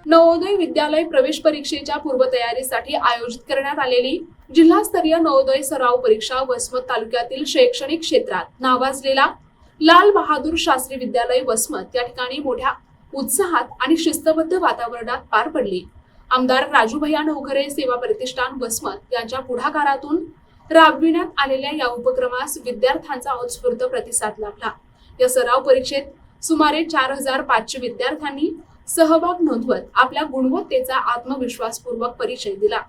नवोदय विद्यालय प्रवेश परीक्षेच्या पूर्वतयारीसाठी आयोजित करण्यात आलेली जिल्हास्तरीय नवोदय सराव परीक्षा वसमत तालुक्यातील शैक्षणिक क्षेत्रात नावाजलेला लाल बहादूर शास्त्री विद्यालय वसमत या ठिकाणी मोठ्या उत्साहात आणि शिस्तबद्ध वातावरणात पार पडली। आमदार राजूभैया नवघरे सेवा प्रतिष्ठान वसमत यांच्या पुढाकारातून राबविण्यात आलेल्या या उपक्रमास विद्यार्थ्यांचा उत्स्फूर्त प्रतिसाद लाभला। या सराव परीक्षेत सुमारे 4500 विद्यार्थ्यांनी सहभाग नोंदवत आपल्या गुणवत्तेचा आत्मविश्वासपूर्वक परिचय दिला।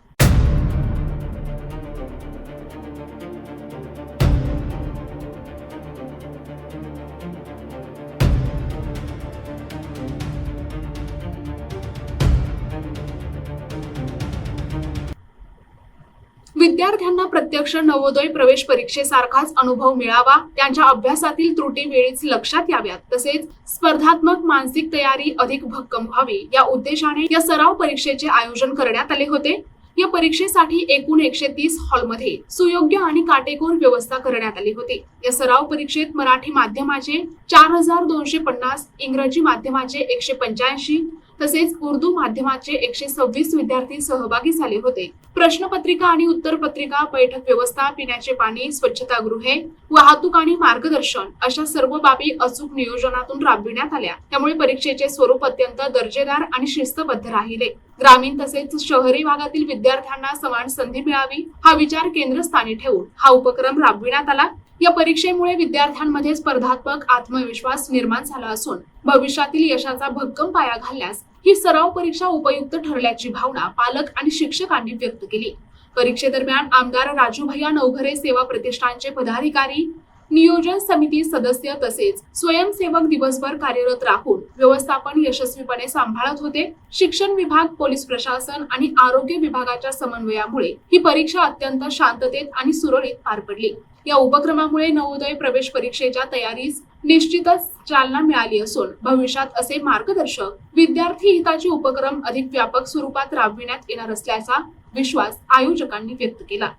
विद्यार्थ्यांना प्रत्यक्ष नवोदय प्रवेश परीक्षेसारखाच अनुभव मिळावा, त्यांच्या अभ्यासातील त्रुटी वेळीच लक्षात याव्यात, तसेच स्पर्धात्मक मानसिक तयारी अधिक भक्कम व्हावी या उद्देशाने या सराव परीक्षेचे आयोजन करण्यात आले होते। या परीक्षेसाठी एकूण 130 हॉलमध्ये सुयोग्य आणि काटेकोर व्यवस्था करण्यात आली होती। या सराव परीक्षेत मराठी माध्यमाचे 4250, इंग्रजी माध्यमाचे 185 तसेच उर्दू माध्यमाचे 126 विद्यार्थी सहभागी झाले होते। प्रश्नपत्रिका आणि उत्तरपत्रिका, बैठक व्यवस्था, पिण्याचे पाणी, स्वच्छतागृहे, वाहतूक आणि मार्गदर्शन अशा सर्व बाबी अचूक नियोजनातून राबविण्यात आल्या। त्यामुळे परीक्षेचे स्वरूप अत्यंत दर्जेदार आणि शिस्तबद्ध राहिले। ग्रामीण तसेच शहरी भागातील विद्यार्थ्यांना समान संधी मिळावी हा विचार केंद्रस्थानी ठेवून हा उपक्रम राबविण्यात आला। या परीक्षेमुळे विद्यार्थ्यांमध्ये स्पर्धात्मक आत्मविश्वास निर्माण झाला असून भविष्यातील यशाचा भक्कम पाया घालण्यास ही सराव परीक्षा उपयुक्त ठरल्याची भावना पालक आणि शिक्षकांनी व्यक्त केली। परीक्षेदरम्यान आमदार राजूभैया नवघरे सेवा प्रतिष्ठानचे पदाधिकारी, नियोजन समिती सदस्य तसेच स्वयंसेवक दिवसभर कार्यरत राहून व्यवस्थापन यशस्वीपणे सांभाळत होते। शिक्षण विभाग, पोलीस प्रशासन आणि आरोग्य विभागाच्या समन्वयामुळे ही परीक्षा अत्यंत शांततेत आणि सुरळीत पार पडली। या उपक्रमामुळे नवोदय प्रवेश परीक्षेच्या तयारीस निश्चितच चालना मिळाली असून भविष्यात असे मार्गदर्शक विद्यार्थी हिताचे उपक्रम अधिक व्यापक स्वरूपात राबविण्यात येणार असल्याचा विश्वास आयोजकांनी व्यक्त केला।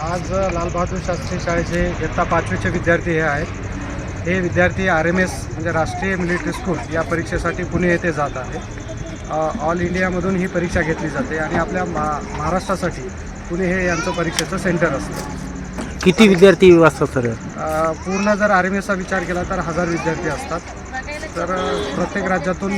आज लाल बहादूर शास्त्री शाळेचे इयत्ता 5वीचे विद्यार्थी हे आहेत। हे विद्यार्थी RMS म्हणजे राष्ट्रीय मिलिटरी स्कूल या परीक्षेसाठी पुणे येथे जात आहेत। ऑल इंडियामधून ही परीक्षा घेतली जाते आणि आपल्या महाराष्ट्रासाठी पुणे हे यांचं परीक्षेचं सेंटर असतं। किती विद्यार्थी असतात सर? पूर्ण जर RMSचा विचार केला तर 1000 विद्यार्थी असतात। तर प्रत्येक राज्यातून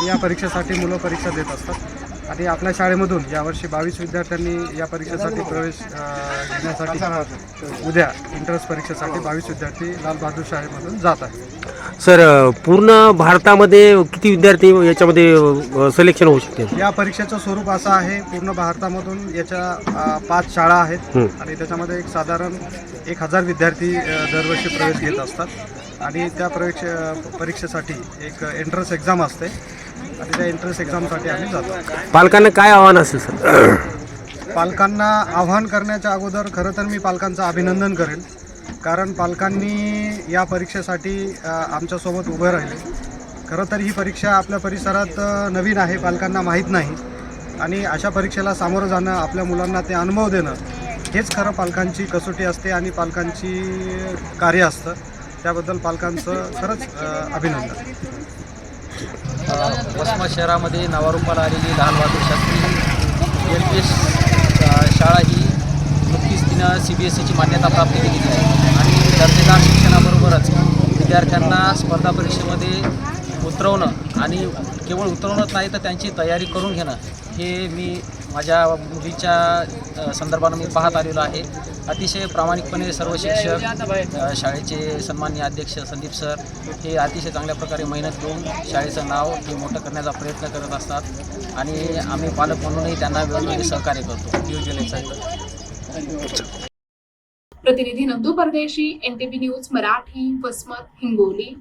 या परीक्षेसाठी मुलं परीक्षा देत असतात आणि आपल्या शाळेमधून यावर्षी 22 विद्यार्थ्यांनी या परीक्षेसाठी प्रवेश घेण्यासाठी उद्या एंट्रन्स परीक्षेसाठी 22 विद्यार्थी लाल बहादूर शाळेमधून जात आहेत। सर, पूर्ण भारतामध्ये किती विद्यार्थी याच्यामध्ये सिलेक्शन होऊ शकते? या परीक्षेचं स्वरूप असं आहे, पूर्ण भारतामधून याच्या 5 शाळा आहेत आणि त्याच्यामध्ये एक साधारण 1000 विद्यार्थी दरवर्षी प्रवेश घेत असतात आणि त्या परीक्षेसाठी एक एंट्रन्स एक्झाम असते आणि त्या एंट्रन्स एक्झामसाठी आम्ही जातो। पालकांना काय आव्हान असेल सर? पालकांना आव्हान करण्याच्या अगोदर खरं तर मी पालकांचं अभिनंदन करेन, कारण पालकांनी या परीक्षेसाठी आमच्यासोबत उभं राहिले। खरं तर ही परीक्षा आपल्या परिसरात नवीन आहे, पालकांना माहीत नाही आणि अशा परीक्षेला सामोरं जाणं, आपल्या मुलांना ते अनुभव देणं हेच खरं पालकांची कसोटी असते आणि पालकांची कार्य असतं। त्याबद्दल पालकांचं खरंच अभिनंदन। वसमत शहरामध्ये नावारूपाला आलेली लाल बहादूर शास्त्री LPS शाळा ही नुकतीच तिनं CBSEची मान्यता प्राप्त केली आहे आणि दर्जेदार शिक्षणाबरोबरच विद्यार्थ्यांना स्पर्धा परीक्षेमध्ये उतरवणं आणि केवळ उतरवणंच नाही तर त्यांची तयारी करून घेणं हे मी माझ्या मुलीच्या संदर्भानं मी पाहत आलेलो आहे। अतिशय प्रामाणिकपणे सर्व शिक्षक, शाळेचे सन्माननीय अध्यक्ष संदीप सर हे अतिशय चांगल्या प्रकारे मेहनत घेऊन शाळेचं नाव हे मोठं करण्याचा प्रयत्न करत असतात आणि आम्ही पालक म्हणूनही त्यांना वेळोवेळी सहकार्य करतो नियोजनासाठी। प्रतिनिधी नंदू परदेशी, NTV न्यूज मराठी, वसमत, हिंगोली।